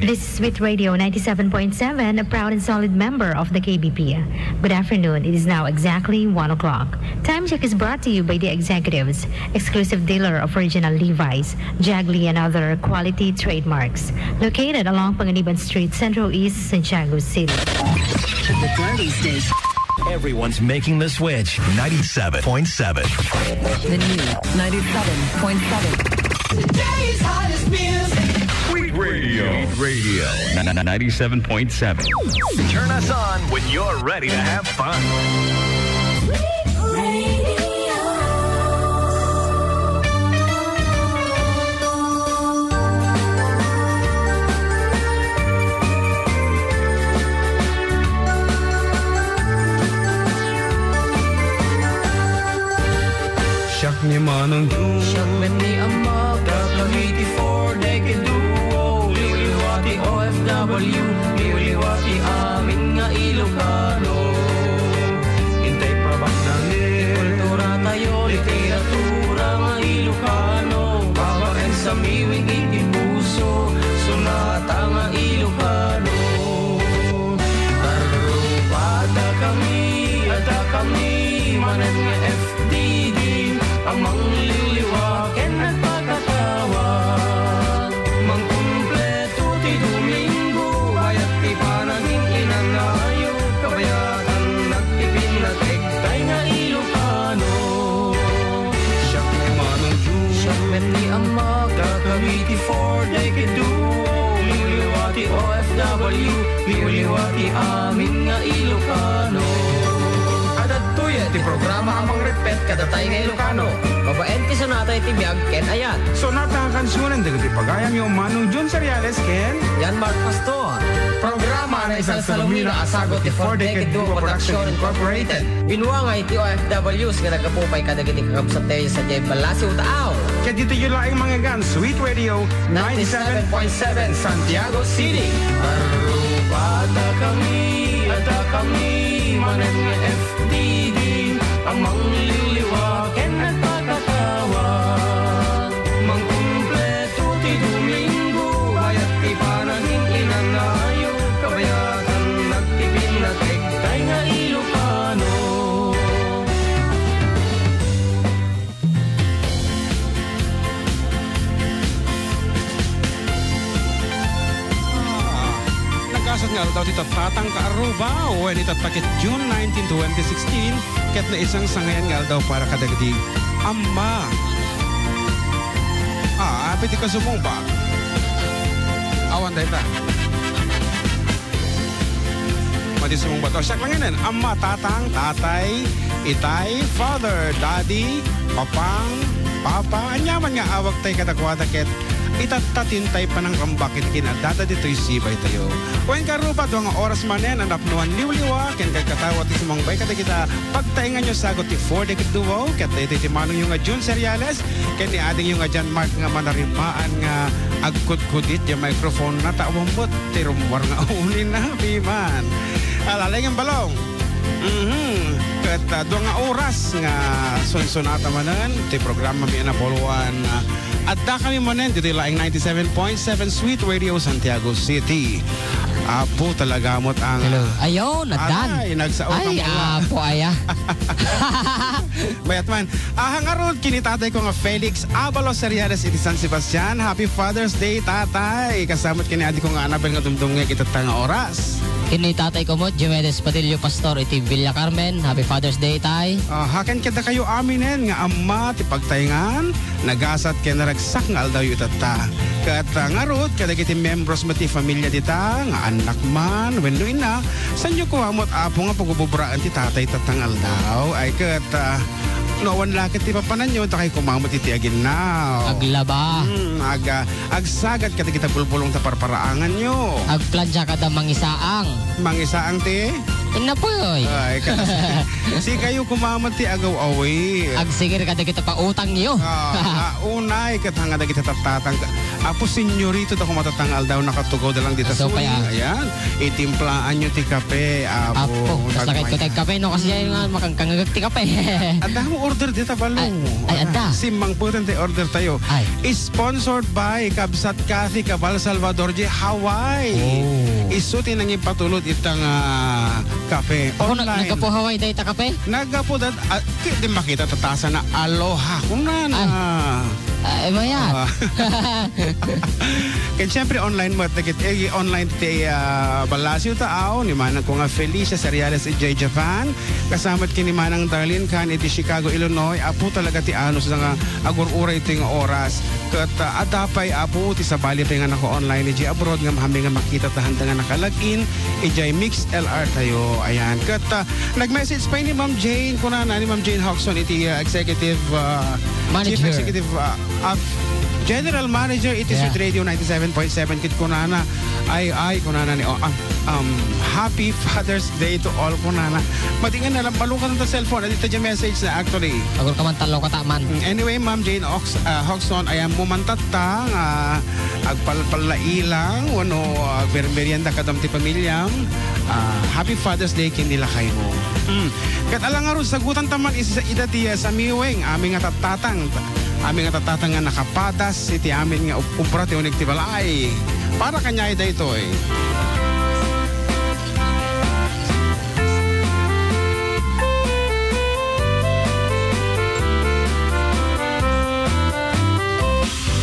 This is Sweet Radio 97.7, a proud and solid member of the KBP. Good afternoon. It is now exactly 1 o'clock. Time check is brought to you by the executives, exclusive dealer of original Levi's, Jagli, and other quality trademarks. Located along Panganiban Street, Central East, Santiago City. The party station. Everyone's making the switch. 97.7. The new 97.7. Today's hottest music. Sweet Radio. 97.7. Turn us on when you're ready to have fun. Siyak ni Manang June, Siyak men ni Ama, Kakawiti for decade duo. Liwaliwati OFW, liwaliwati amin nga Ilocano. Hintay pa bak nangin, kultura tayo, literatura nga Ilocano. Babaen sa miwing itipuso, sunata nga Ilocano. Tarupata kami, ada kami, manan nga FDD. Amang liliwakin at pagkatawag mangkumpleto ti Domingo bayat ti panaging inanayo kabayatan nagtipinatek tay nga Ilocano. siyak ni Manang June, Siyak men ni Ama, Kakawiti for decade duo. Liwaliwati OFW, liwaliwati amin nga Ilocano. Tuya, ti programa amang repet kada tayo nga Ilocano. Babaen ti sonata iti biyag ken ayan. sonata ang kansunan dagat ipagayam yung Manong June Seriales ken Yan Mark Pastor. Programa na isang salumina asagot ti 4 Decade Duo Production Incorporated. Binuangay ti OFWs nga nagkapupay kadagiti kakabsat tayo sa Jay Palacio Taaw. kaya dito yung laing mga gan Sweet Radio 97.7 Santiago City. Arupata kami, ada kami, manan nga FDD. Amang liliwakin at pagkatawag mangkumpleto ti Domingo bayat ti panaging inanayo kabayatan nagtipinatek tay nga Ilocano. Nagkasat nga daw ti tatang Kaaruba when itatakit June 19, 2016 ket na isang sangayan nga daw para kadagdi Amma. Apit ka sumumba. Awan dahi ta. Mati sumumba to. Siyak lang yan. Amma, tatang, tatay, itay, father, daddy, papang, papa. Anyaman nga awag tay kadakwada ket itatatintay pa ng kambakit kinadata dito'y sibay tayo. Kung karupa doang oras manen ang napnuan liwliwa ken kagkatawat ti sumangbay kada kita pagtaingan nyo sagot ti 4 Decade Duo ket iti manong yung nga June Seriales ken ni ading yung nga Jan Mark nga manarimaan nga agkudkudit yung microphone na tawambot ti rumwar nga unin na piman. Alalay ng balong. Ket doang nga oras nga sonata manen ti programa mi na poluan at da kami manen dito laing 97.7 Sweet Radio Santiago City. Apo talaga mo't ang Hello. Ayon, nadan. Ay, nagsaot Ay, ng mga. apo aya. Bayat man. Hangarod kinitatay ko nga Felix Avalos Seriales iti San Sebastian. Happy Father's Day, tatay. Kasamot kini adi ko nga Anabel nga dumdungnya kita nga oras. Kini tatay ko mo, Jimenez Padillo Pastor, iti Villa Carmen. Happy Father's Day, tay. Haken kita kayo aminen nga amma ti pagtayngan nagasat ken naragsak nga aldaw yu itata. Kat ngarod kada kiti membros mo ti familia dita nga anak man wenno ina sanyo ko amot apo nga pagububraan ti tatay tatang aldaw ay kat noon lakit ti papananyo takay kumamot iti aginaw. Aglaba. Agsagat kita bulbulong ta parparaangan nyo. Agplansya kada mangisaang. Mangisaang ti Inapoy. Ay, kasi kayo kumamat ti agaw away. Agsigir kada kita pa utang niyo. Unay katanga da kita tatatang. Apo senyorito da kumatatangal daw nakatugaw da lang dito So, suling. kaya? Ayan, itimplaan nyo ti kape. Apo, tas lakay ko tayo kape no kasi nga makangkangagag ti kape. Ada mo order dito balo. Ay, ada. Simang putin ti order tayo. Ay. Sponsored by Kabsat Cathy Cabal Salvador J. Hawaii. Isuti nang ipatulot itang kape Ako online. nagkapuhaway tayo ta kape? Nagapo dat di makita tatasa na aloha kunan. Ay, bayan. Kaya siyempre online mo at online ti balasyo tao ni manang ko nga Felicia Seriales iti Japan kasama kini manang Darlene Khan iti Chicago, Illinois. Apo talaga ti anos nga agur-uray iti nga oras kat adapay apo ti sabali ti nga nako online iti abroad nga mahami nga makita tahan nga nakalagin iti Mix LR tayo. Ayan kat nag-message pa ni Ma'am Jane kunana ni Ma'am Jane Hoxton iti executive Manager. Chief Executive General Manager it is with Radio 97.7 kit kunana ay kunana ni Happy Father's Day to all kunana. Matingan na lang palukan ng cellphone at ito yung message na actually. Agor ka man talo kataman. Anyway, Ma'am Jane Hoxton ay mumantatang agpalpalailang wano merienda kadam ti pamilyam. Happy Father's Day kin nila kayo mo. Kat alang nga ron sagutan taman isa ida ti sa miweng aming nga tatatang nga nakapadas iti amin nga upra ti unig ti balay. Para kanya ida ito eh.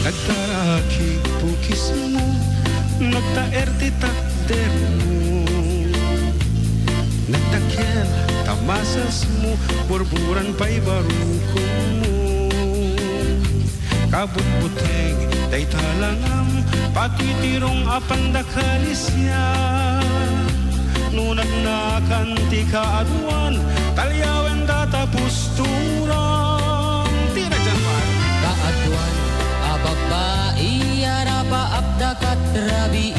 Nagtaraki pukis mo, nagtaer ti takder mo, nagtakyan tamasas mo, burburan pa'y baruko mo. Kabut-buteng, day talangam, patitirong apandakalisya. Nunag na kanti kaaduan, talyawen datapus turang. Tira dyan man. Kaaduan, ababai, arapa abda katrabi.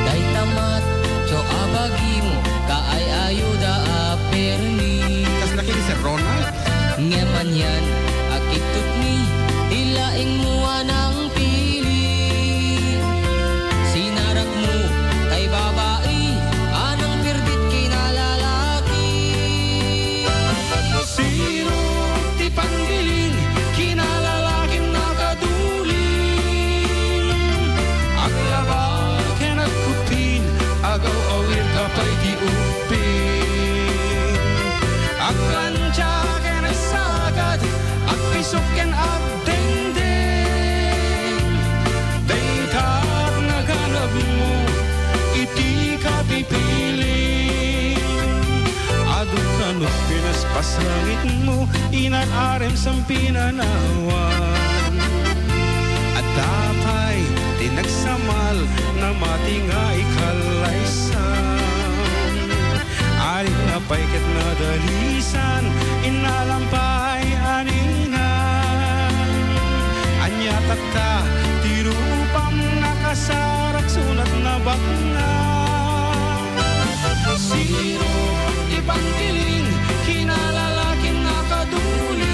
Day tamat, cho abagi mo, kaay ayuda aperni. Tas nakinig si Ronald. Ngeman yan, akitut ni, ilaing mo anang pili. Sinarak mo, kay babae, anang birbit kinalalaki. Sino ti panggiling, kinalalaking nakaduling. Aglaba, kenagkupin, agaw-awir kapay di upin. Agkantya, kenasagad, agpisok ken agdengdeng. Daytat naganap mo, iti ka pipiling. Adun ka no pinaspasangit mo, inararem sang pinanawan. At tapay, tinagsamal na matinga ikalaysan. Aling na paikat na dalisan, inalampay aninan. Anyatak ka, tirupam nakasarak sunat na bakna. Sino ipanggiling, kinalalaking nakaduling.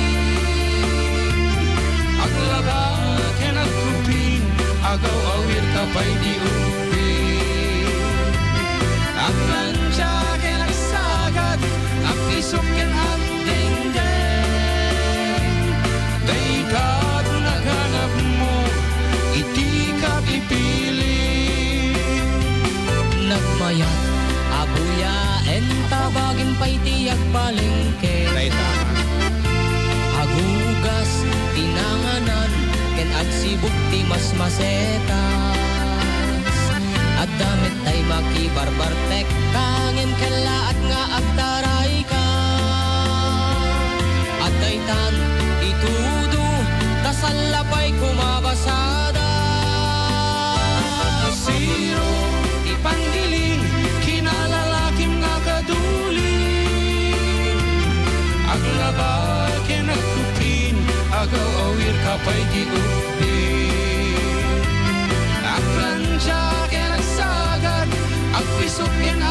Aglaba, kenagkupin, agaw-awir kapay di upin. Aglansya, kenagsagad, agpisok ken agdengdeng. Daykat naghanap mo, iti ka pipiling. Nagmayat, abuya, entabagin pa'y tiyak palengke. Agugas, tinanganan, ken agsibuk ti mas masetas. At damit tay makibarbartek, kangin kalaat nga agtaray ka. At daytan, itudo, kasalapay kumabasada. Sino ipanggiling, kinalalaking nakaduling. Aglaba, kenagkupin, agaw-awir kapay di upin. Aglansya, kenagsagad, agpisok ken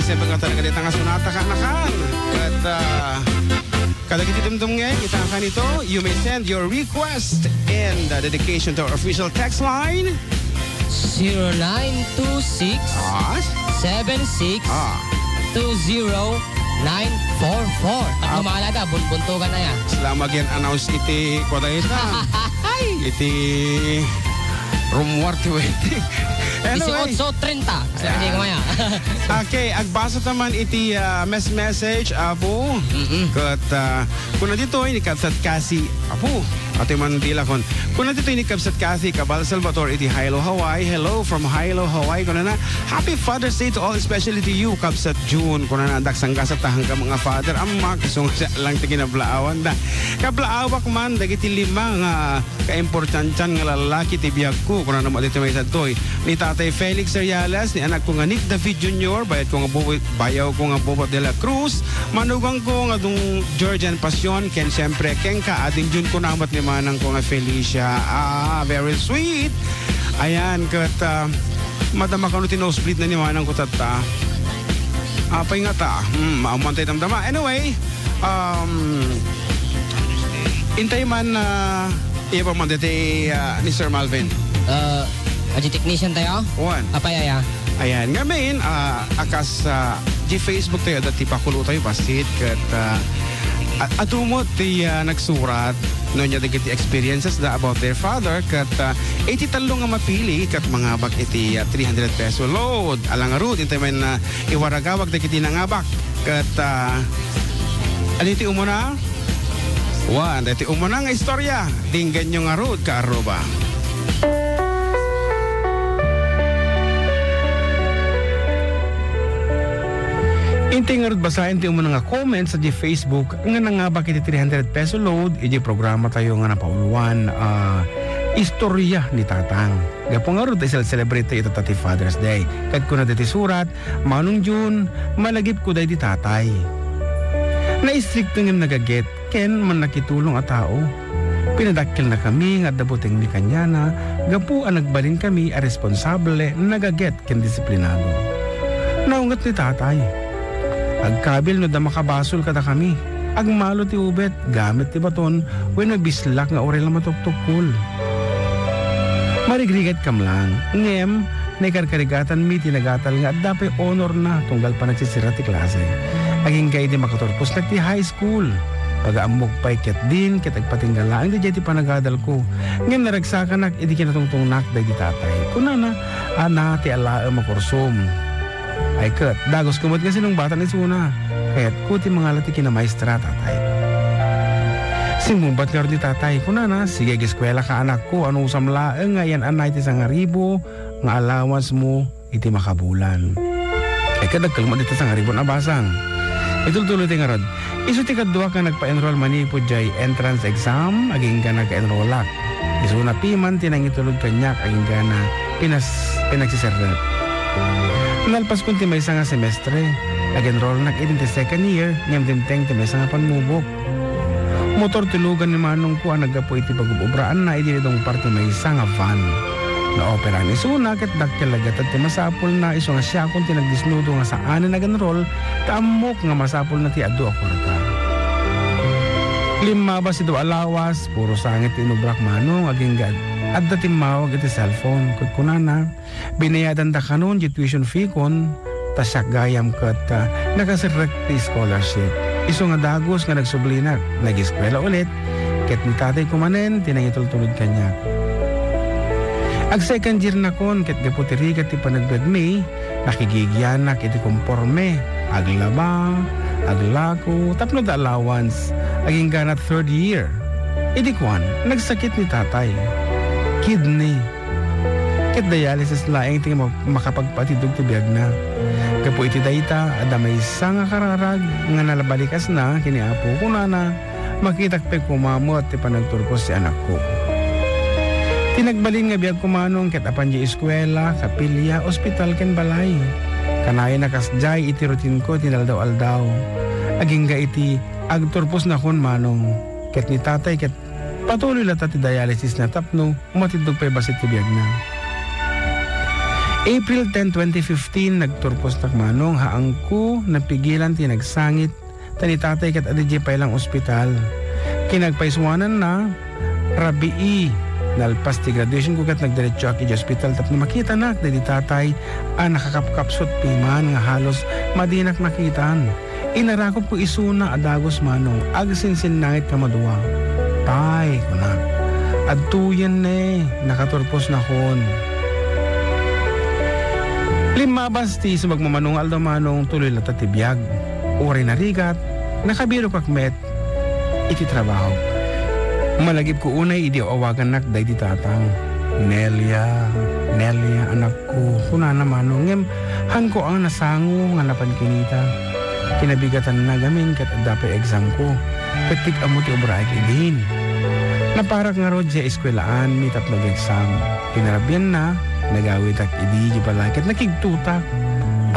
siyempre nga talaga dito nga sunata ka anakan. At kada kititumdum nga, kita ka nito, you may send your request and dedication to our official text line. 0926 76 20944. At lumalaga, buntungan na yan. Salamat yan announce iti kwa dahil iti Rumwar 20. Anyway. 18.30. Sabi ko maya. Okay, agbasa naman iti message, Apo. Kat, kung nandito ay nikabsat kasi, Apo, ati man tila kon. Kung nandito ay nikabsat kasi, Kabal Salvatore, iti Hilo, Hawaii. Hello from Hilo, Hawaii. Kung na, Happy Father's Day to all, especially to you, Kabsat June. Kung na, daksang kasatahan ka mga father, amak, isong lang tiginablaan da. Kablaawak man, dagiti lima nga kaimportansyan nga lalaki ti biyag ko. Kung na naman dito may sadtoy. Ni Tatay Felix Ariales, ni anak ko nga Nick David Jr., bayaw ko nga Bobo de la Cruz, manugang ko nga dung Georgian Passion, ken siyempre ken ka, ating June ko namat ni manang ko nga Felicia. Very sweet. Ayan, kat madama ka no tinossplit na ni manang ko tata. Apay nga ta. Maumantay damdama. Anyway, intay man iya pa man dito ni Sir Malvin. Aji technician tayo? One. Apayaya. Ayan, ngayon, akas di Facebook tayo, dati pakulo tayo pasit, kat atumot ti nagsurat, no niya dagiti experiences da about their father, kat iti talong nga mapili, kat mga bak iti 300 peso load, alang arud, intay man iwaragawag dagiti nangabak, kat aliti umuna? One, dati umuna nga istorya, dinggan nyo nga arud, ka-aroba. Inti nga rin basahin tayo mo nga comments sa di Facebook nga nga bakit 300 peso load iji programa tayo nga napauluan istorya ni Tatang. Gapong nga rin tayo celebrate tayo ito tati Father's Day. Kahit ko na dati surat, manong June, malagip ko dahi di tatay. Na-istrikto nga nagaget, ken man nakitulong a tao. Pinadakil na kami nga dabuting ni kanya na gapu ang nagbalin kami a responsable nagaget ken disiplinado. Naungat ni tatay. Agkabil no da makabasol kada kami. Agmalo ti ubet, gamit ti baton, when bislak nga orel na matoktukul. Marigrigat kam lang, ngem, naikarkarigatan mi tinagatal nga at dapay honor na tunggal pa nagsisira ti klase. Aging kay di makaturpos na ti high school. Pag-aamok pa'y ket din, ket agpatinggalaang di ti panagadal ko. Ngem naragsakan nak, idi kinatungtong nak day di tatay. Kunana, ana ti alaam makursom. Ay kat, dagos kumot kasi nung bata ni Suna. Kaya't kuti mga lati kinamaestra tatay. Simumbat nga rin ni tatay. Kunana, sige eskwela ka anak ko. Ano usam laeng nga yan anay ti sang ribo. Nga allowance mo iti makabulan. Ay kadagkalma dito sang ribo na basang. Itultuloy ti nga rod. Isu ti kadwa ka nagpa-enroll manipo jay entrance exam. Aging ka nagka-enrollak. Isu na piman tinangitulog kanyak. Aging ka na pinagsisarap. Nalpas kunti may isang semestre. Nag-enroll na in the second year. Ngam dimteng ti may isang panmubok. Motor tulugan ni manong ko ang naggapo iti pag-ubraan na idinitong parte may isang van. Na-opera ni Suna ket dakkilagat at ti masapol na iso nga siya kung tinagdisnudo nga saan na nag-enroll taamok nga masapol na ti adu a kwarta. Lima ba si do alawas, puro sangit inubrak manong aging gad. At dati mawag iti cellphone. Kut kunana, binayadan da kanon di tuition fee kon, tasyak gayam kat nakasirek ti scholarship. Iso nga dagos nga nagsublinak, nag-eskwela ulit, ket ni tatay kumanen, tinangitultulod kanya. Ag second year na kon, ket gaputirigat ti panagdagmi, nakigigyanak iti komporme, aglaba, aglako, tapno da allowance, aging ganat third year. Idi kwan, nagsakit ni tatay. Kidney. Ket dialysis laeng ti makapagpatidog ti biag na. Kapo iti dayta adda may isa nga kararag nga nalabalikas na kini apo kunana makitak pe kumamot ti panagturkos si anak ko. Tinagbalin nga biag kumanong ket apan di eskwela, kapilya, ospital ken balay. Kanay nakasjay iti routine ko tinaldaw-aldaw. Aging ga iti agturpos na kon manong ket ni tatay ket patuloy lata ti dialysis na tapno, matindog pa'y basit ti biyag na. April 10, 2015, nagturpos takmanong haang ko napigilan tinagsangit tani tatay kat adiji pa ilang ospital. Kinagpaiswanan na rabii nalpas ti graduation ko kat nagdiretso aki di ospital tapno makita nak dadi tatay nakakapkapsot piman nga halos madinak makitaan. Inarakop ko isuna adagos manong agsinsin nangit kamaduwa. Tay ko na. Adtuyan nakaturpos na kon. Limabas ti sa magmamanong aldamanong tuloy lata ti biyag. Uri na rigat, nakabiro kakmet, iti trabaho. Malagip ko unay idi awagan nak day di tatang. Nelia, anak ko, kuna naman ngem, han ko ang nasango nga napankinita. Kinabigatan na gamin kat dapat exam ko, katik amo ti obra din. Naparak nga rod siya eskwelaan, mitap nag-exam. Kinarabyan na, nagawit ak idi di pala kat nakigtutak.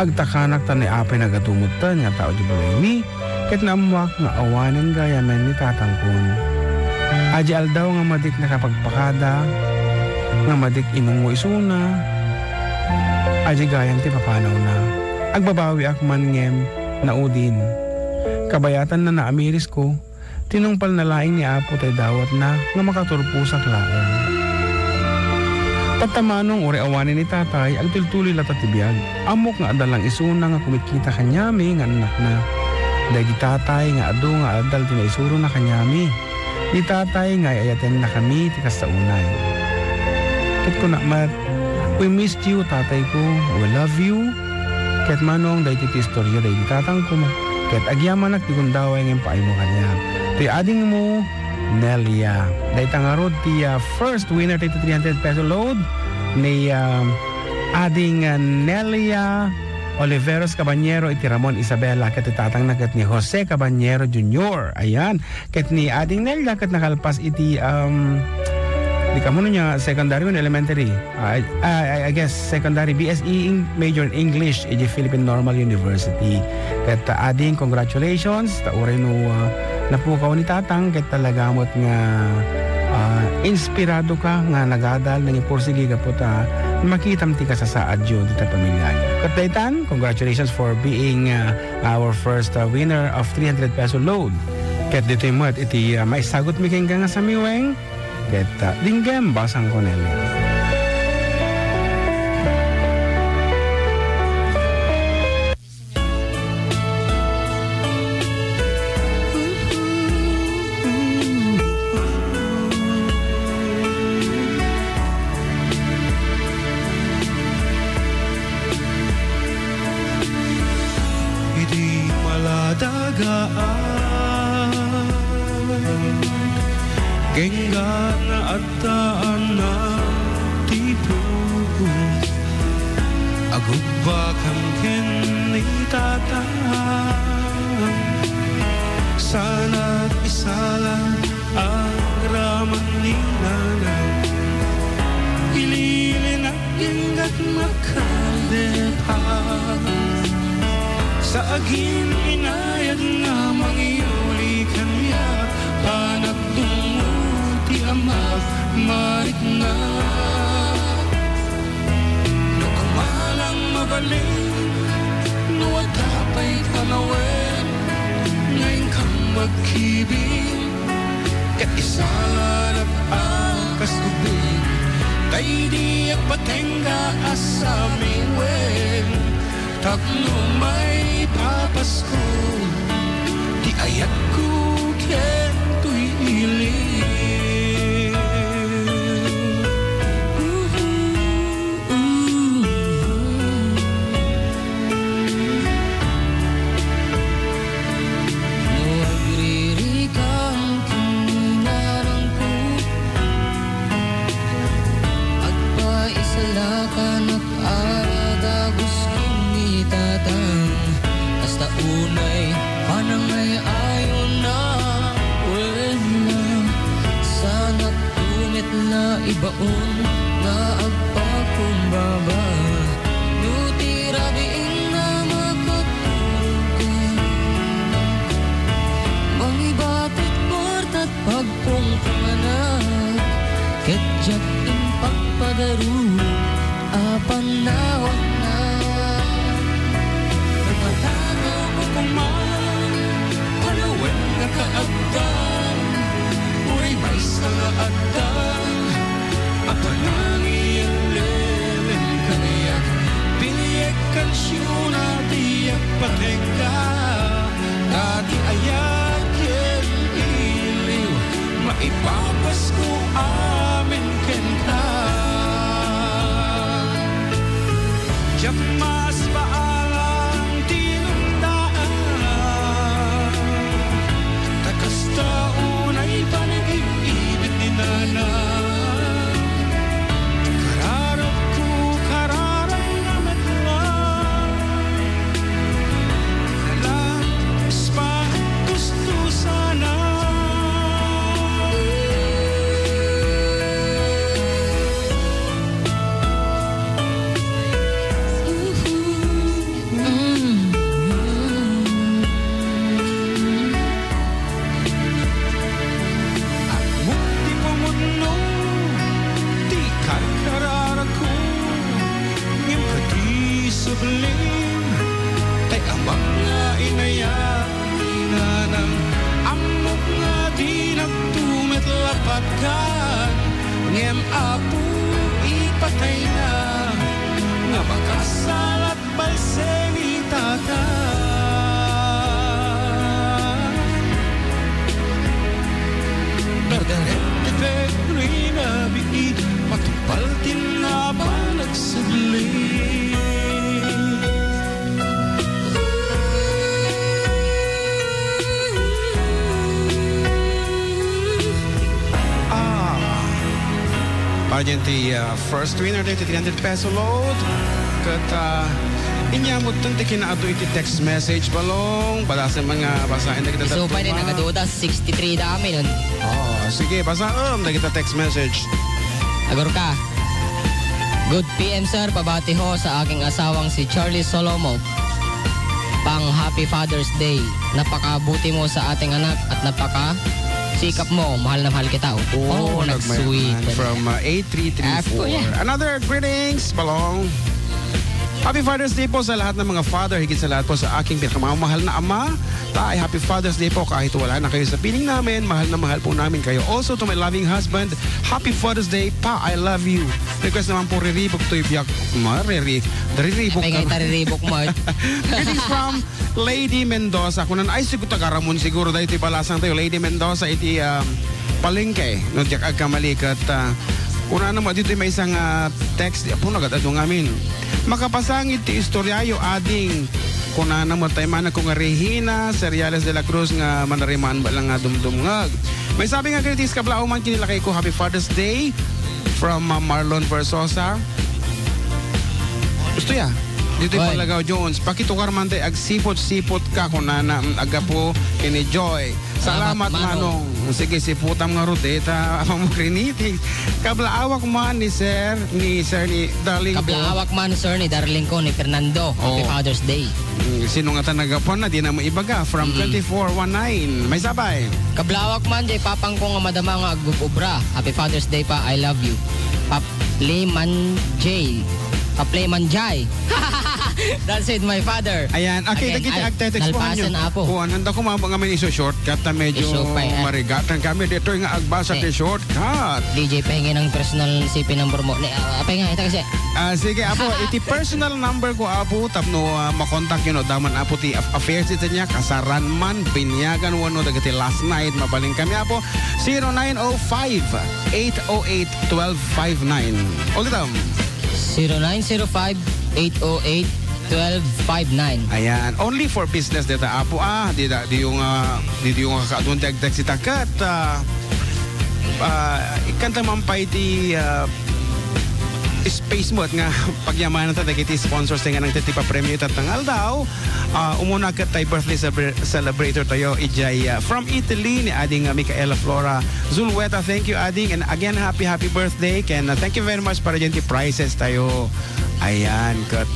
Agtakanak ta ni apay nagatumutan nga tao di balay mi, kat naamwak nga awanin gayaman ni tatangkon. Aji aldaw nga madik nakapagpakada, nga madik inungo isuna, aji gayan ti papanaw na. Agbabawi ak man ngem na udin. Kabayatan na naamiris ko, tinungpal na laing ni Apo tay dawat na nga makaturpusak laang. Tatamanong uri awanin ni tatay ang tultuloy lata tibiyag. Amok nga adalang isuna nga kumikita kanyami nga anak na. Dahil di tatay nga ado nga adal tinaisuro na kanyami. Di tatay nga ayaten na kami tikas sa unay. Kat ko nakmat, we missed you tatay ko, we love you. Kat manong dahil titi istorya dahil di tatang ko mo. Kat agyaman ak di kundaway ngayon paay mo kanya. Ti ading mo, Nelia. Dahil tangarod ti first winner ti 300 peso load ni ading Nelia Oliveros Cabanyero iti Ramon Isabela kat itatang na kat ni Jose Cabanyero Jr. Ayan. Kat ni ading Nelia kat nakalpas iti di ka muna niya secondary o elementary. I guess secondary BSE major in English iti Philippine Normal University. Kat ading congratulations ta uray no napukaw ni tatang ket talaga mot nga inspirado ka nga nagadal nang ipursige ka po ta makitam ti ka sa saad yun ti pamilya. Kataytan, congratulations for being our first winner of 300 peso load. Ket dito mo at iti maisagot mi keng nga sa miweng ket dinggem basang ko nila. Gengga na ataan na tipo agubba kamken ni tatang sana isala ang raman ni nanay ililin at inggat makaldepa sa agin inayad nga mangiuli kanya panagtungo ti amak marit na no kumalang mabaling no atapay tanawin ngayon kang magkibing kat isalanap ang kasubing tay di agpatengga asaming wen tapno may papasko di ayat ko ken tuy iling unay panangay ayon na wala sana tunit na ibaon na agpakumbaba nutira biing na makatulog mangibatit portat pagpungpanganak ketjak impagpadaru Apanawag na nagpatagaw ko kuman Palawan nga kaagdan Uri may salaagdan Apanangi ang lelen kaniyak Piniyek kansyon na diyak patengka Dati ayak yan iliw Maipapas ko amin kenta Diyak mas paalang tinundaan Takas taon ay panag-ibig ni nanay Kararap ko kararang naman lang Nalas pa gusto sana Mukti pumudno, di karkarara ko Ngim ka di sublim, tay amang nga inayang inanang Amok nga di nagtumit lapatkan Ngim apo ipatay na Nga makasalat balseni tatan Dardaret rin na biid Matupaltin na ba nagsaglit Pagyanti first winner dito 300 peso load. Kat inyamot tunti kinaado iti text message balong para sa mga basahin na kita So pa rin nagaduda 63 dami nun. Oh, sige, basa na kita text message. Agor ka. Good PM sir, pabati ho sa aking asawang si Charlie Solomo. Pang Happy Father's Day. Napakabuti mo sa ating anak at sikap mo. Mahal na mahal kita. Oh, nag-sweet. From 8334. Another greetings, balong. Happy Father's Day po sa lahat ng mga father, higit sa lahat po sa aking pinakamamahal na ama. Tay, Happy Father's Day po kahit wala na kayo sa piling namin. Mahal na mahal po namin kayo. Also to my loving husband, Happy Father's Day. Pa, I love you. Request naman po riribok to ibiyak. Dariribok ka. Tariribok mo. Greetings from Lady Mendoza. Kunan ay siguro tagaramon siguro dahil iti balasang tayo. Lady Mendoza, iti palengke. No, diyak agkamalikat. Kung ano mo, dito may isang text. Po nagatadong amin. Makapasangit ti istoryayo ading kung namatay man ako nga Regina Seriales de la Cruz nga manariman ba lang nga dumdumngag. May sabi nga kritis kablao man kinilakay ko Happy Father's Day from Marlon Versosa. Gusto ya? Dito yung Palagaw Jones. Pakitukar man tayo agsipot-sipot ka kung agapo kini Joy. Salamat manong. Sige, siputam nga rodeta. Amang kriniting. Kablaawak man ni Darling ko. Kablaawak man sir ni Darling ko ni Fernando. Happy Father's Day. Sino nga tanagapon na di na mo ibaga from 2419. May sabay. Kablaawak man jay papang ko nga madama nga agububra. Happy Father's Day pa. I love you. Papleman J. Papleman Jai. That's it, my father. Ayan, okay, kita agtetext po nyo. Nalpasan apo. Kuhan, handa ko mga may iso-shortcut na medyo marigatan kami. Dito nga agbasa ti shortcut. DJ, pahingi ng personal CP number mo. Pahinga, ito kasi. Sige, apo, iti personal number ko, apo, tapno makontak yun, daman apo ti affairs ito niya, kasaran man, binyagan wano, dagati last night, mabaling kami, apo, 0905-808-1259. Ulit am. 0905-808-1259. Ayan, only for business dito apo di yung kakaadun dagdag si takat ikanta mampay di space mo at nga pagyamanan ta dagiti sponsors nga ng titipa premyo itatangal daw umuna kat tayo birthday celebrator tayo ijay from Italy ni ading Micaela Flora Zulweta. Thank you ading, and again happy birthday and thank you very much para dyan ti prizes tayo. Ayan kat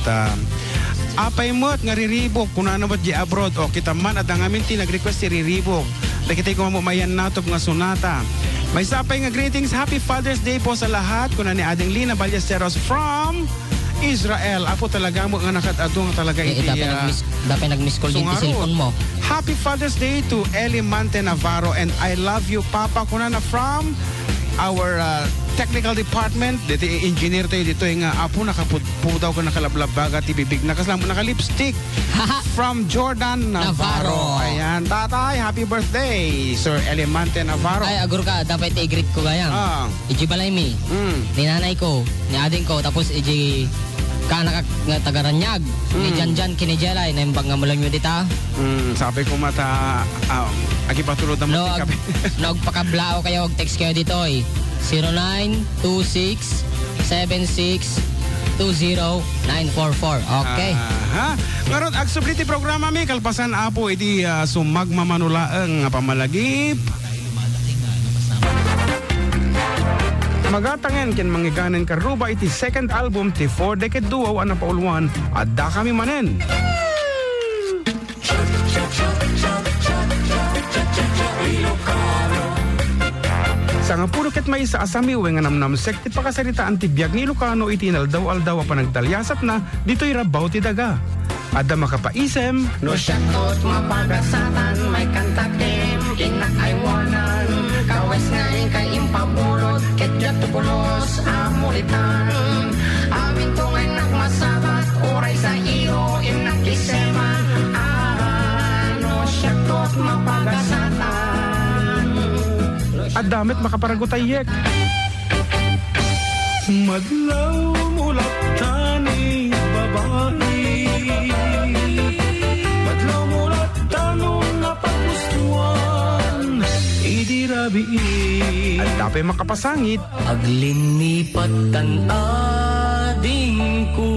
apay mo at nga riribok kung ano ba't di abroad o kita man at ang amin ti nag-request ti riribok dahil kita ko mamumayan natop nga sunata May sapay nga greetings. Happy Father's Day po sa lahat. Kuna ni Ading Lina Ballesteros from Israel. Apo talaga mo nga nakatadong talaga iti. Dapat nag-miss call din ti cellphone mo. Happy Father's Day to Eli Mante Navarro and I love you Papa kuna na from our technical department. Dito engineer tayo dito nga apo nakapudaw ko nakalablabaga ti bibig nakaslam naka-lipstick from Jordan Navarro. Ayan, tatay, happy birthday Sir Eli Mante Navarro. Ay, agur ka, dapat i-greet ko gayang. Iji balay mi. Ni nanay ko, ni ading ko, tapos iji kanak nga tagaranyag. Ni Janjan kinijelay na imbang nga mulang yun dita. Sabi ko mata agi patulod na mo kape. Nagpakablao kayo, text kayo dito eh. 0926-76-20944. Okay. Ngayon, agsubliti programa mi, kalpasan apo, iti sumagmamanulaang pamalagip. Magatangan ken mangiganen karuba iti second album ti 4 Decade Duo ana paulwan adda kami manen. Sa nga puro ket may sa asami nga namnamsek ti pakasaritaan ti biag ni Ilocano iti naldaw-aldaw a panagdalyasat na dito'y rabaw ti daga. Adda makapaisem No syakot mapagasatan may kantatem inak aywanan kawes ngayon kay impabulot ket jatupulos amulitan amin tungay nagmasabat oray sa iyo inak isema no syakot mapagasatan at damit makaparagutayek. Madlaw mulat tani babae madlaw mulat tanong napagustuhan idirabi at dapat makapasangit aglinipat tan ading ko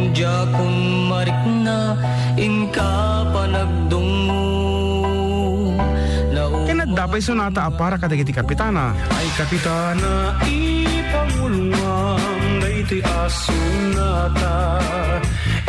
jakon marik na inka panagdungo Dapat sunata para kadagiti kapitana. Ay kapitana, ipangulungang dayti asunata.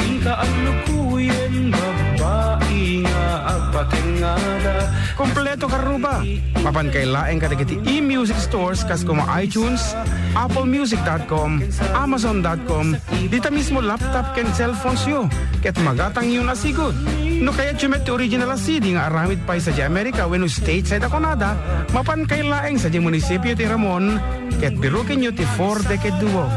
Inka alukuyen, babae nga agpatengada. Kompleto karuba. Papan kay laeng kadagiti e-music stores kas kuma iTunes, applemusic.com, amazon.com, dita mismo laptop ken cellphones yo. Ket magatang yun asigod. No kaya chumet ti original CD nga aramid pa sa Amerika wenno stateside ako nada, mapan kay laeng sa munisipyo ti Ramon, ket birukin nyo ti 4 Decade Duo.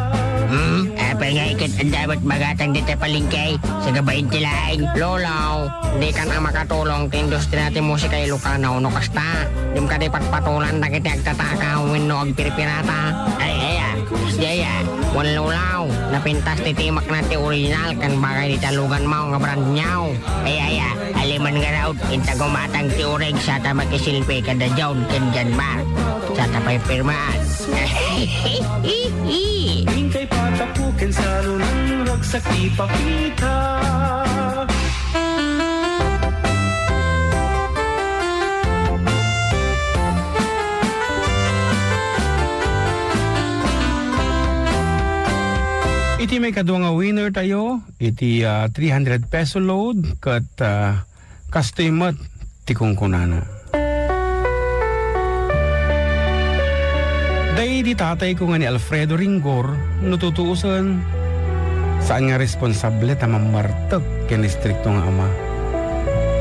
Apa nga ikot ang dapat magatang dito palingkay sa gabayin ti laeng. Lolaw, di ka na makatulong ti industry natin musika Ilocano no kasta. Di ka di patpatulan na kiti agtataka wenno agpiripirata. Ay, Yaya, wan lulaw, napintas ti timak na ti original kan bagay di talugan mo nga brand nyaw. Ay, aliman nga raw, inta gumatang ti ureg sa ta makisilpi kada jawn ken janmar. Sa ta pa'y pirmaan. Hingkay patapukin sa lunang ragsak ipakita. Iti may kadwa nga winner tayo, iti 300 peso load kat kastoy ti kungkunana. Day di tatay ko nga ni Alfredo Ringor nututuusan saan nga responsable tamang martag ken istrikto nga ama.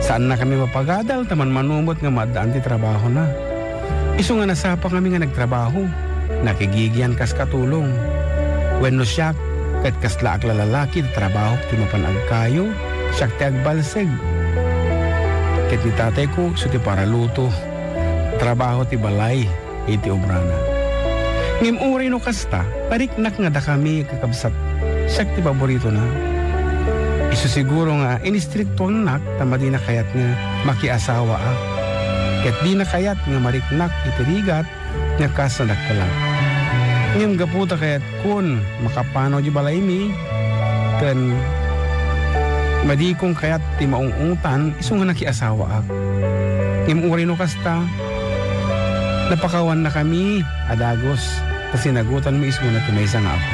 Saan na kami mapagadal taman manumot nga madaan ti trabaho na. Isu nga nasapa kami nga nagtrabaho, nakigigyan kas katulong. Wenno siya ket kasla ak lalaki ti trabaho ti mapanag kayo, siya ti agbalseg. Ket ni tatay ko so ti paraluto, trabaho ti balay, iti obrana. Ngim uri no kasta, pariknak nga da kami kakabsat, siya ti paborito na. Isu siguro nga inistrikto nak tama di na kayat nga makiasawa ak. Ket di na kayat nga mariknak itirigat nga kasanak kalang. Ngim gaputa kayat kun makapanaw di balay mi ken madikong kayat ti maungutan isu nga nakiasawa ak. Ngim uri no kasta napakawan na kami adagos kasi nagutan mo ismo na timaysa nga ako.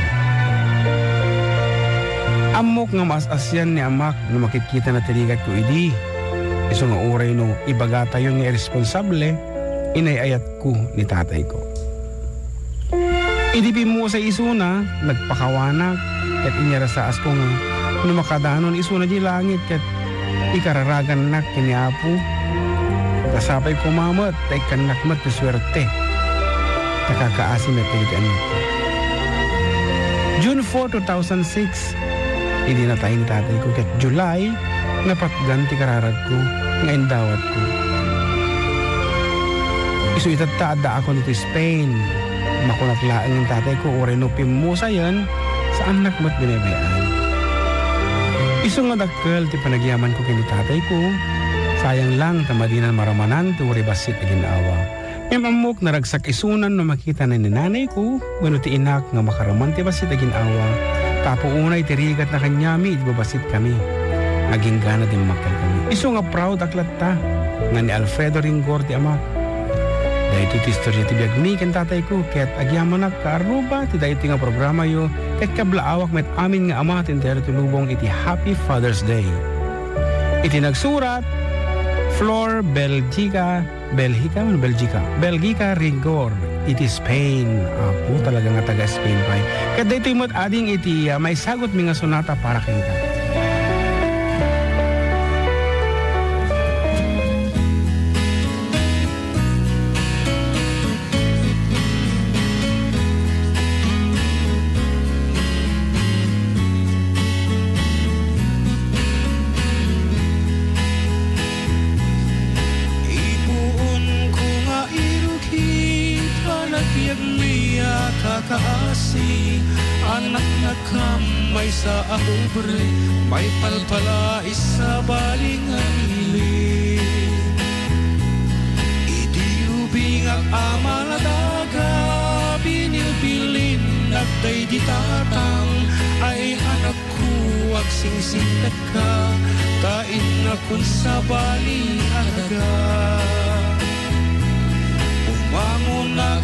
Amok nga mas asyan ni amak na makikita na tirigat ko idi. Iso nga uray no ibagata yun nga irresponsable inayayat ko ni tatay ko. Idipin mo sa isuna, nagpakawanak, kat inyara sa asko nga, numakadanon isuna di langit, kat ikararagan nak kiniapo. Kasapay kumamat, tay kanakmat na swerte. Nakakaasim at tilikan ko. June 4, 2006, hindi na tayo ni tatay ko, kat July, napatganti kararag ko, ngayon dawat ko. Isu itatada ako nito Spain. Makunaklaan ng tatay ko, o renupim mo sa yan, sa anak mo't binabayaan. Isu nga dakkel, ti panagyaman ko kini tatay ko, sayang lang, tamadinan maramanan, tuwari basit na ginawa. Amok naragsak isunan no makita na ni nanay ko, wano ti inak nga makaraman ti basit na ginawa. Tapo unay tirigat na kanyami, ibabasit kami. Naging gana din makal kami. Isu nga proud aklat ta, nga ni Alfredo Ringor ti amak. Dahil ito istorya ti biag mi ken tatay ko, ket agyaman na kaaruba ti dahil nga programa yo, ket kablaawak met amin nga ama tintero tulubong iti Happy Father's Day. Iti nagsurat, Flor Belgica Rigor, iti Spain. Apo talaga nga taga Spain pa. Ket dito imot ading iti may sagot mi nga sonata para kenta. Kakaasi, anak na kamay sa ahubre, may palpala isa balingan ili. Idiubing ang ama na daga, binilbilin nagday di tatang, ay anak ko agsingsingkat ka, tain na kun sa bali aga. Umangunak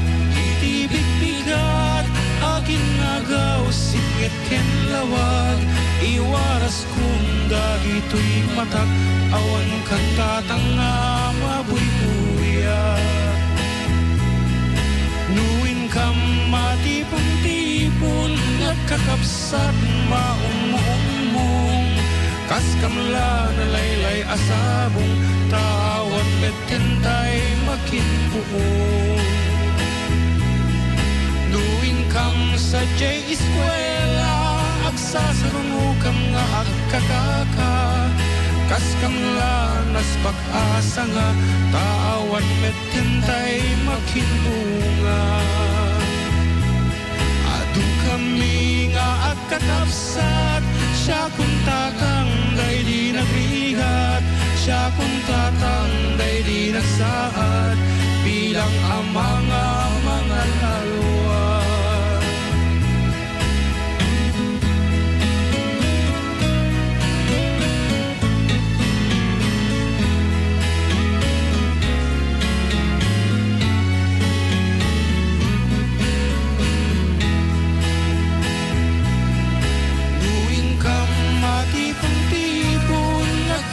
itibig-bigat, akin nagaw singit ken lawag, iwaras kung dagito'y matak, awan kang tatang nga mabuybuyak. Nuwin kam matipon-tipon, nagkakapsat maumumong, kas kamla na laylay asabong, tawan metentay makinpuong. Nuwin kam sa J. Eskwela, agsasarungo kam nga agkakaka, kas kamla nas pag-asa nga, tawan metentay makinbunga. Adu kami nga agkakapsat, siya kung tatang day di nagrigat, siya kung tatang day di nagsaad, bilang amang mga lalwa.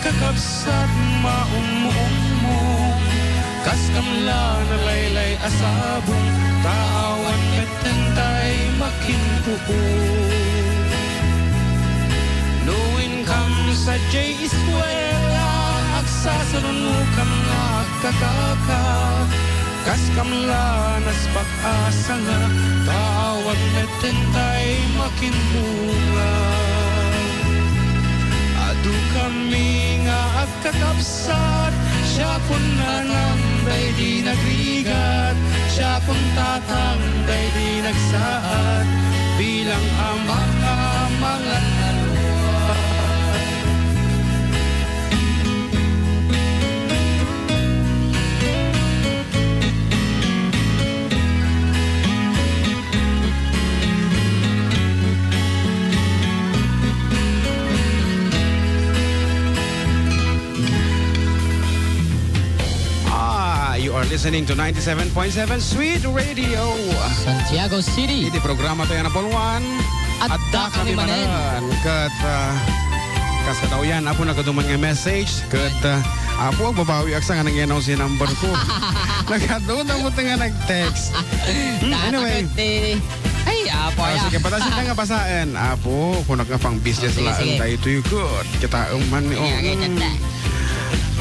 Kakapsat maumumong, kas kamla na laylay asabong, tawan metentay makinpuong. Nuwin kam sa J. Eskwela, agsasarungo kam nga kakaka, kas kamla nas pag-asa nga, tawan metentay makinbunga. Adu kami nga agkakapsat, siya kung nananday di nagrigat, siya kung tatangday di nagsaad, bilang amang mga lalwa. You are listening to 97.7 Sweet Radio. Santiago City. Iti programa tayo na Polwan. At da kami manen. Kat Kas ka daw yan, apo nagaduman nga message. Kat, apo, babawi ak sa nga nang si number ko. Nagadoon na mo nga nag-text. Anyway. Ay, apo, Sige, patasin na nga basaan. Apo, kung pang business lang tayo to you good. Kita man ni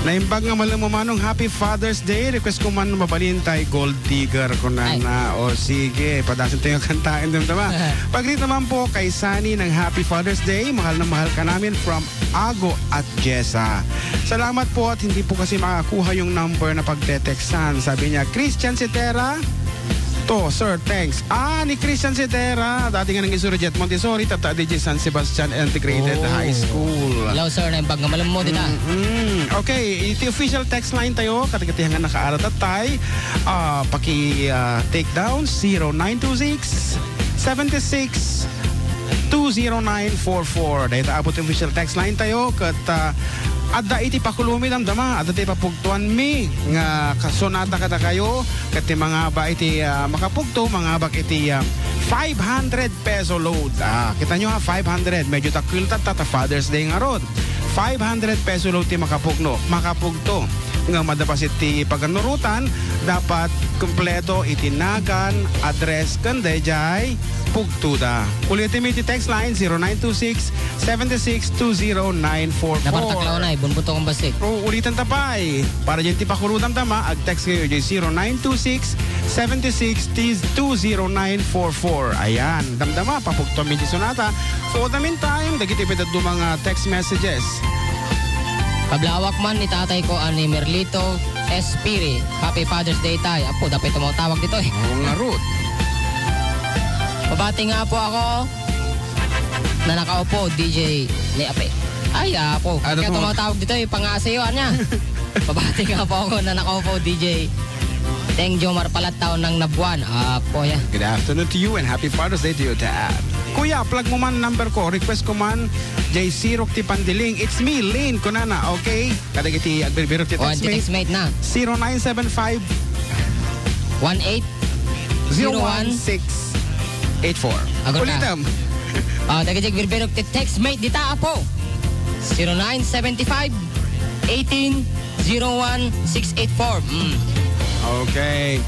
Naimbag nga malang mamanong Happy Father's Day. Request ko man mabalintay Gold Digger ko na. O sige, padasin tayo kantain din tama. Pag-greet naman po kay Sunny ng Happy Father's Day. Mahal na mahal ka namin from Ago at Jessa. Salamat po at hindi po kasi makakuha yung number na pagte-textan. Sabi niya, Christian Cetera. To, sir, thanks. Ni Christian Cetera. Dati nga nang Isurujet Montessori, tata DJ San Sebastian Integrated High School. Hello, sir. Naimbag nga malam mo dito. Okay, iti official text line tayo. Katigatihan nga nakaarat at tay. Take down 0926 76 20944. Dahil abot yung official text line tayo. Kat adda iti pakulumi damdama. Adda iti papugtuan mi. Nga kasonata kata kayo. Kat mga ba iti makapugto. Mga bak iti 500 peso load. Kita nyo 500. Medyo takwil tata Father's Day nga rod. 500 peso load ti makapugno. Makapugto. Nga madapas iti paganurutan. Dapat kumpleto itinagan address kanday jay pugtuda. Ulitin mo iti text line 0926 7620 944. Napartaklaw na bunbuto kong basik. Ulitan tapay. Para dyan ti pakurutam tama, ag-text kayo dyan 0926 7620 944. Ayan, damdama, papugto ang sonata. So, the meantime, dagitipid at mga text messages. Pablawak man ni tatay ko ani Merlito Espiri. Happy Father's Day tayo. Apo, dapat tumawag dito eh. Oo nga, Ruth. Babati nga po ako na nakaupo, DJ ni Ape. Ay, apo. Kaya tumatawag dito eh, pangasayuan niya. Babati nga po ako na nakaupo, DJ Teng Jomar Palataw ng Nabuan. Apo, yan. Good afternoon to you and happy Father's Day to you, Dad. Kuya, plug mo man number ko. Request ko man, JC Rock ti Pandiling. It's me, Lane Kunana, okay? Kadag iti agbiribirok ti text-mate na. 0975 18 01684. Ulitam. Dagajig birbirok ti text-mate dita apo. 0975 18 01684. Okay.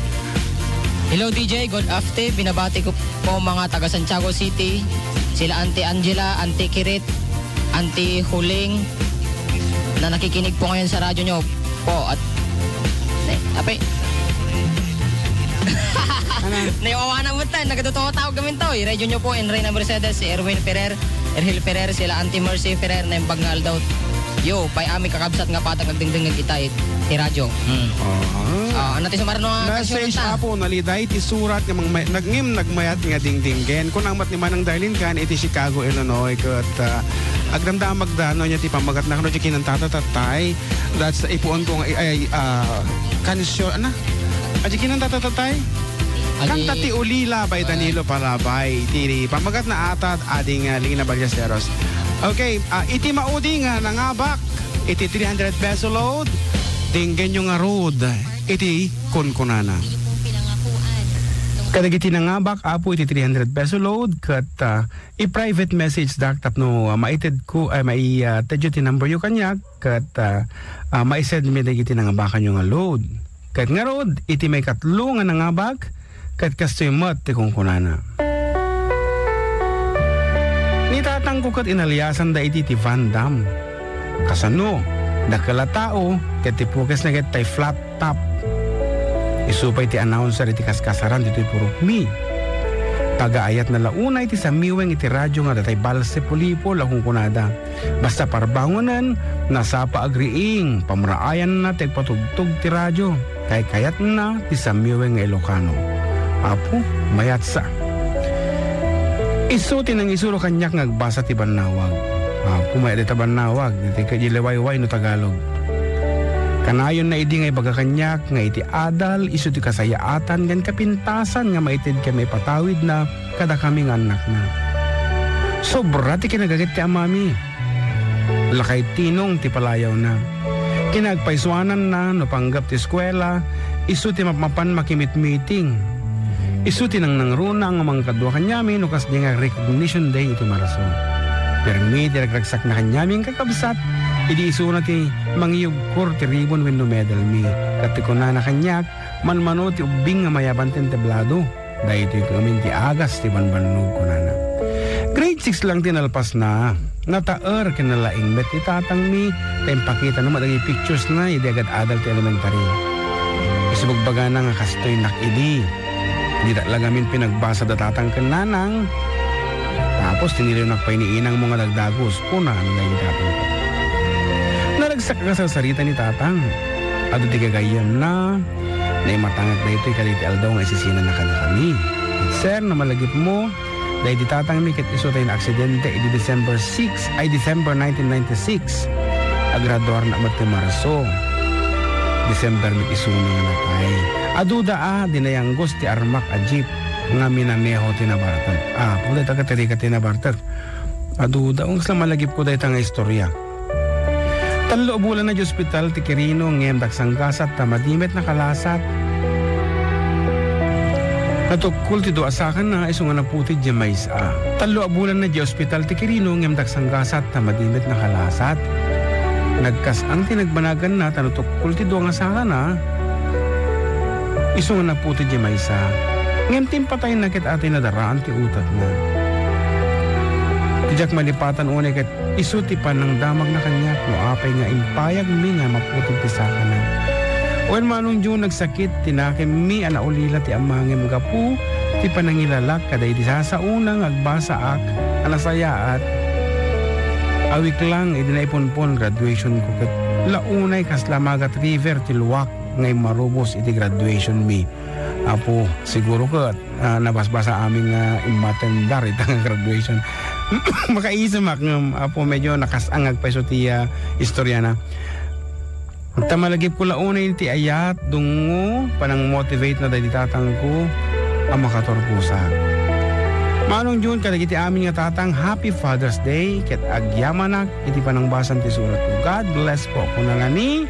Hello DJ, good afternoon. Binabati ko po mga taga Santiago City. Sila Auntie Angela, Auntie Kirit, Auntie Huling na nakikinig po ngayon sa radyo nyo po. At Ape naiwawanan mo tayo, nagatutuwa-tawag kami to. I-radio nyo po, Enrina Mercedes, si Erwin Ferrer, Erhil Ferrer, sila Auntie Mercy Ferrer na yung bagngal daw. Yo, pay ami kakabsat nga patag nagdingding nga kita i-radyo. Ano ti sumarno nga message apo naliday ti surat nga nagngim nagmayat nga dingdingen. Kung ang matniman ng darlin kan iti Chicago, Illinois. Kat agdamdam magdano niya ti pamagat na kano ti kinantatatatay. That's ipuon ko kansyon, ano? Aji kinantatatatay? Kanta ti Ulila by Danilo Palabay. Ti pamagat na atad ading Lina Ballesteros. Okay, iti maudi nga nangabak, iti 300 peso load, dinggen yung nga road, iti kunkunana. Kadag iti nangabak, apo iti 300 peso load, kat i-private message daktap no, maited ko, maitedyo ti number yung kanya, kat maisend mi iti nangabakan yung nga load. Kat nga road, iti may katlo nga nangabak, kat kastoy mat ti kunkunana. Nitatang ko kat inaliasan da iti ti Van Damme. Kasano, dakala tao, kat ipukes na kat tay flat top. Isupay ti announcer iti kaskasaran dito purok mi. Pagaayat na launa iti samiweng iti radyo nga datay balse pulipo lahong kunada. Basta parbangonan, nasapa agriing, pamraayan na tegpatugtog ti radyo. Kay kayat na ti samiweng nga Ilocano. Apo, mayat sa. Isuti ng isuro kanyak ngagbasa ti Banawag. Pumaya di ta Banawag, iti kajilaway-way no Tagalog. Kanayon na idi ngay baga kanyak, nga iti adal, isu ti kasayaatan, gan kapintasan nga maitid kami patawid na kada kaming anak na. Sobra ti kinagagit ti amami. Lakay tinong ti palayaw na. Kinagpaiswanan na no panggap ti eskwela, isu ti mapapan makimit meeting. Isuti nang nangruna ang mga kadwa kanyami no kas nga recognition day iti marason. Permi diragraksak na kanyaming kakabsat. Idi iso na ti mangyug kur ti ribon wenno medal mi. Kati ko na kanyak manmano ti ubing nga mayaban ti tablado. Dahil ito kami ti agas ti banbanog ko na. Grade 6 lang tinalpas na. Nataer kinalaing bet ti tatang mi. Kayong pakita naman ang pictures na idi agad adult elementary. Isubagbaga na nga kastoy nakidi. Hindi lagamin pinagbasa da tatang kananang. Tapos tinilinak pa iniinang mga dagdagos. Puna ano na yung tatang ko. Naragsak ka sa sarita ni tatang. At di kagayam na matangak na ito'y kaliti aldaw nga isisinan na kami. Sir, na malagip mo, dahil di tatang mi ket iso tayo na aksidente di December 1996. Agraduar na mati Marso. December mi iso na nga natay. Aduda dinayang gusti armak a jeep nga minaneho tinabarter. Pula taga terika tinabarter. Aduda, ang sila malagip ko dahil nga istorya. Talo bulan na di ospital ti Quirino ngem daksang gasat tamadimet na kalasat. Natukul ti do asakan na iso nga naputi di mais a. Talo bulan na di ospital ti Quirino ngem daksang gasat tamadimet na kalasat. Nagkasang tinagbanagan na tanutukul ti do nga asakan na iso nga naputi di mais a. Ngem timpatay na kit ati na daraan ti utat na. Tijak malipatan unay kat isuti pa ng damag na kanyak no apay nga impayag mi nga maputing tisaka na. Oen manong June nagsakit tinakim mi anaulila ti amangem gapu ti panangilalak kaday di sasaunang agbasa ak anasayaat. Awik lang idinaiponpon graduation ko kat launay kaslamagat river ti luwak ngay marubos iti graduation mi. Apo siguro kat nabasbasa aming imatendar itang graduation. Makaisamak ng apo medyo nakasangag pa iso ti istorya na. Tamalagip ko launay ti ayat dungo panang motivate na dahil tatang ko ang makatorpusa. Manong June kadagiti amin nga tatang Happy Father's Day ket agyamanak iti panangbasan ti surat ko. God bless po ko na nga ni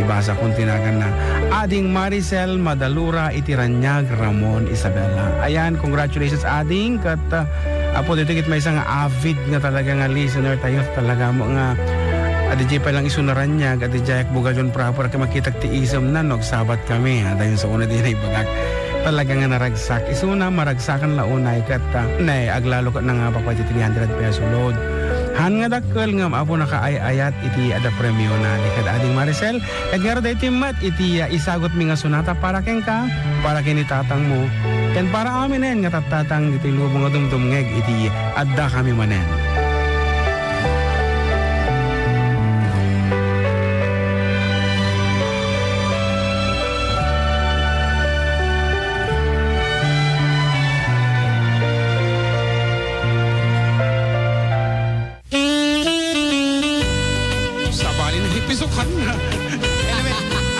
ibasa kong tinagan na Ading Maricel Madalura iti Ranyag Ramon Isabela. Ayan, congratulations Ading kat apo dito kit may isang avid nga talaga nga listener tayo talaga mo nga adijay pa lang isunaran niya adijay bugajon proper ka makitag ti isam na sabat kami dahil sa una din ay bagak talaga nga naragsak isuna maragsakan launay kat nay aglalo ka na nga pa 300 peso load han nga dakkel nga apo nakaayayat iti ada premyo na likad Ading Maricel ket nga da iti mat iti isagot mi nga sunata para ken ka para kini tatang mo ken para amin nga tatatang iti lubong nga dumdumngeg iti adda kami manen.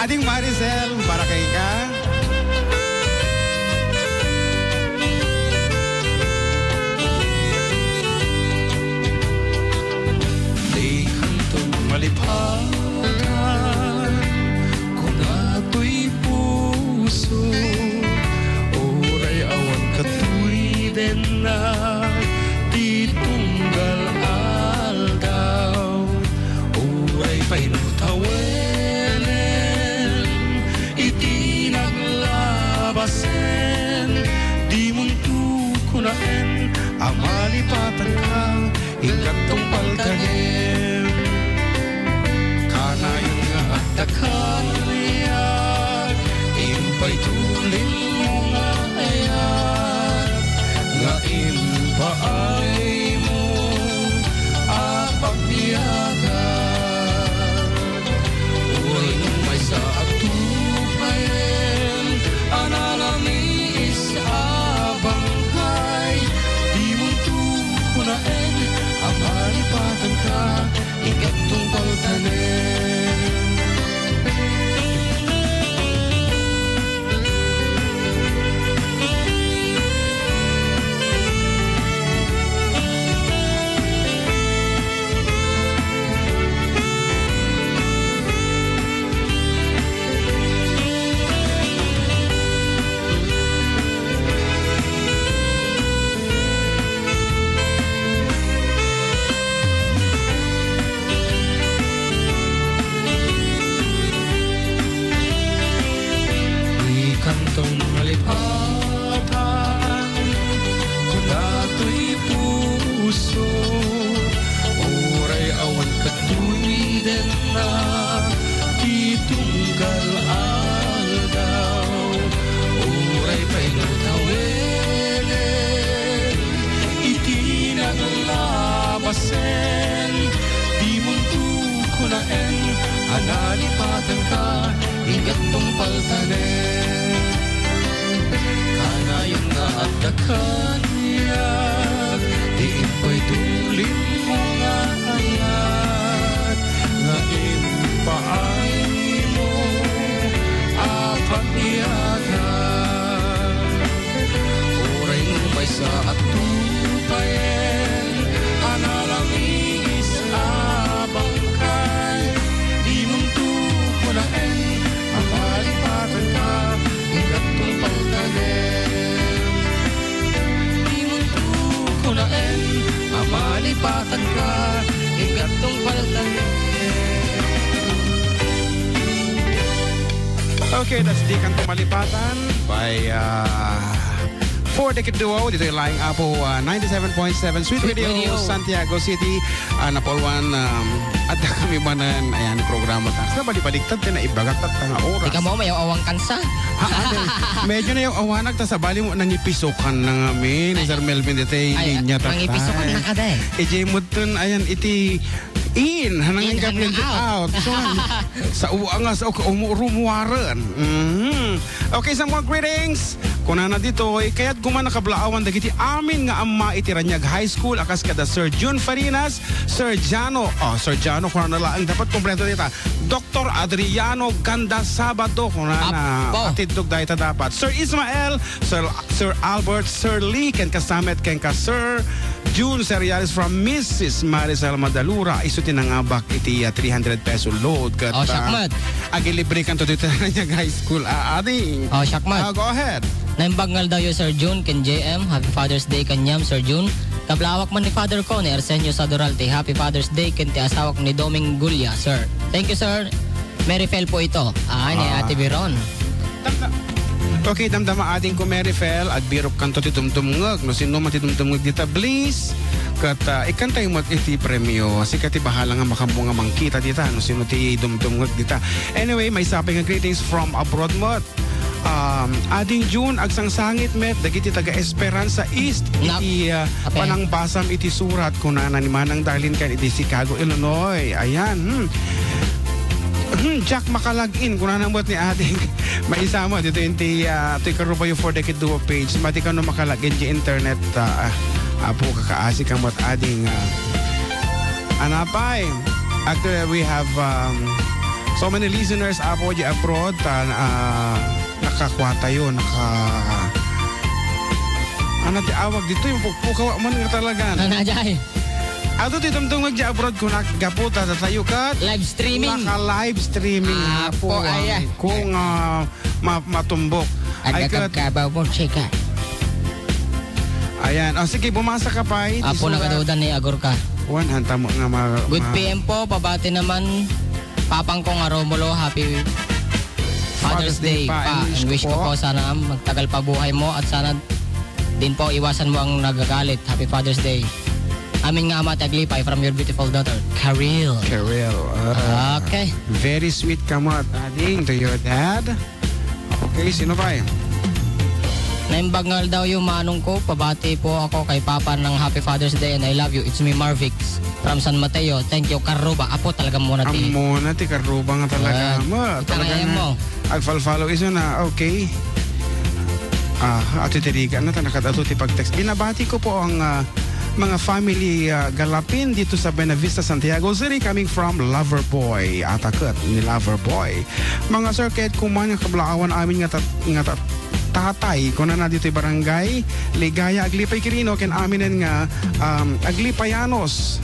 Ading Maricel, para kay ka. Di kantong malipatan kung ato'y puso oray awan katuloy din na di tunggal aldaw oray painutawen di muntu kunaen amalipatan ka ikatong paltanem kanayon nga at takariyak impay tulin mo nga ayan nga impaay mo apagbiyagan uwal may sa atupayen analamis abangkay di muntu kunaen amalipatan ka ikatong paltanem tupayen analangis abangkay di muntu kunaen amalipatan ka igatong paltanen di muntu kunaen amalipatan ka igatong paltanen. Okay, that's Di Kantong Malipatan by 4-Decade Duo. Dito yung Lying Apple 97.7 Sweet Radio, Santiago City. Napolwan at kami manan ayan yung programa ta. Sa bali-baligtad na ibagak at nga oras. Ika mo, mayaw awang kansa. Medyo na yung awanag ta sa bali mo nangipisukan na ngamin. Sir Melvin dito yung niya tatay. Nangipisukan na ka day. Ejemutun ayan iti in hanangin ka blend out. So, sa uangas o umurumuwaran. Okay, sa mga greetings. Kuna na dito, kaya't gumana kablaawan dagiti amin nga amma itiranyag high school akas kada Sir June Farinas, Sir Jano, Sir Jano kuna na lang dapat kompleto dita. Dr. Adriano Ganda Sabado kuna na atidog dahita dapat. Sir Ismael, Sir Albert, Sir Lee ken kasamet ken ka Sir June Serialis from Mrs. Maricel Madalura isuti na nga bak iti 300 peso load kat Shakmat. Agilibre kan to dito na high school ading. Shakmat. Go ahead. Naimbagngal daw yung Sir June ken JM. Happy Father's Day kanyam Sir June. Kablawak man ni Father ko ni Arsenio Sadoralte. Happy Father's Day ken ti asawak ni Doming Gulya, Sir. Thank you, Sir. Mary Fel po ito. Ni Ate Biron. Okay, damdama ating ko Mary Fel at birok kanto titumtumngag. No sino man titumtumngag dita, please. Kat ikantay mo iti premyo. Kasi kati bahala nga makambunga mangkita dita. No sino ti dumtumngag dita. Anyway, may sabi nga greetings from abroad mo. Ading June agsang sangit met dagiti taga Esperanza East iti panangbasam iti surat kunana ni Manang Darlene kan iti Chicago, Illinois. Ayan. Jack makalagin kunana mo ni ading maisama dito inti karuba yung 4-Decade Duo page mati ka no makalagin di internet apo kakaasi kang mat ading anapay. Actually we have so many listeners apo di abroad nakakwata yun, ti awag dito yung pukawa man nga talaga. Nanajay. Ato ti dumdungag di abroad kung nagaputa tayo kat. Live streaming. Naka-live streaming. Apo, ayan. Kung matumbok. Ay kabaw mo, chika. Ayan. Sige, bumasa ka pa. Apo, nakadudan ni Agor ka. Hanta mo nga Good PM po, pabati naman. Papang ko nga Romulo, happy Father's Day pa. And wish ko po sana magtagal pa buhay mo at sana din po iwasan mo ang nagagalit. Happy Father's Day. Amin nga ama taglipay from your beautiful daughter, Karil. Okay. Very sweet ka mo at ading to your dad. Okay, sino pa eh? Naimbagngal daw yung manong ko. Pabati po ako kay Papa ng Happy Father's Day and I love you. It's me, Marvix. From San Mateo. Thank you, Karuba. Apo talaga muna ti. Muna ti Karuba nga talaga mo. Talaga mo. Agfal-follow iso na, okay. At itirigan na nakadato ti pag-text. Binabati ko po ang mga family galapin dito sa Buenavista, Santiago City coming from Loverboy. Atakot ni Loverboy. Mga sir, kahit kuman nga kablaawan amin nga tatay ko na dito barangay Ligaya Aglipay Quirino ken aminen nga Aglipayanos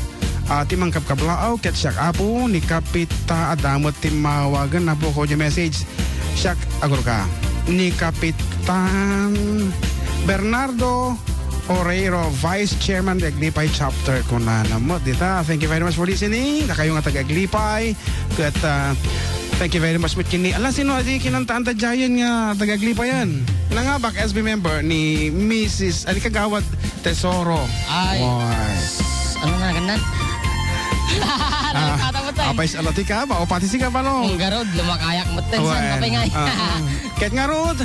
timang kapkablaaw ket siyak apo ni Kapita Adamot timawagan na po ko yung message siyak agor ka ni Kapitan Bernardo Oreiro, Vice Chairman ng Aglipay Chapter ko na namot dita. Thank you very much for listening na kayo nga taga-Aglipay ket thank you very much with kini. Ala sino adi kinantaan ta Giant nga taga-Aglipay yan. Nangabak SB member ni Mrs. Ali Kagawad Tesoro. Ay. Ano na ganan? Apay sa alati ka ba? O pati si ka ba no? Ang garod, lumakayak mo ten san kapay ngay. Ket nga rod.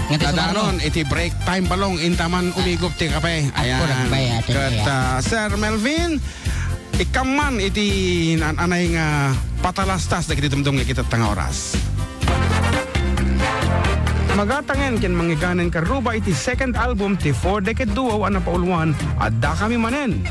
Tadanon, iti break time balong intaman umigop ti kape. Ayan. Ket Sir Melvin, ikaman iti anay nga patalastas dagiti dumdum nga kita tanga oras. Magatangen ken mangiganen karuba iti second album ti 4-Decade Duo ana paulwan adda kami manen.